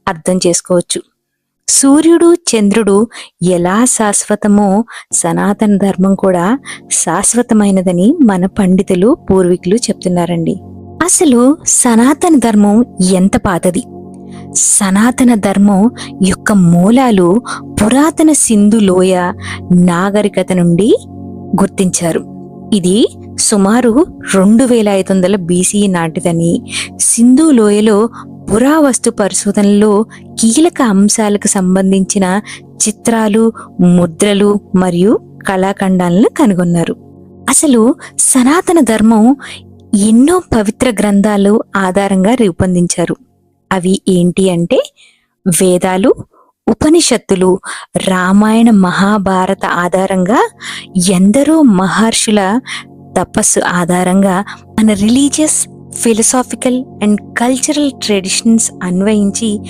అర్థం చేసుకోవచ్చు. సూర్యుడు చంద్రుడు ఎలా శాశ్వతమో సనాతన ధర్మం కూడా శాశ్వతమైనదని మన పండితులు పూర్వీకులు చెప్తున్నారండి. అసలు సనాతన ధర్మం ఎంత పాతది? సనాతన ధర్మం యొక్క మూలాలు పురాతన సింధు లోయ నాగరికత నుండి గుర్తించారు. ఇది సుమారు 2500 BCE నాటిదని, సింధు లోయలో పురావస్తు పరిశోధనలో కీలక అంశాలకు సంబంధించిన చిత్రాలు, ముద్రలు మరియు కళాఖండాలను కనుగొన్నారు. అసలు సనాతన ధర్మం ఎన్నో పవిత్ర గ్రంథాలు ఆధారంగా రూపొందించారు. అవి ఏంటి అంటే వేదాలు, ఉపనిషత్తులు, రామాయణ, మహాభారత ఆధారంగా ఎందరో మహర్షుల తపస్సు ఆధారంగా మన religious, philosophical and cultural traditions అన్వయించి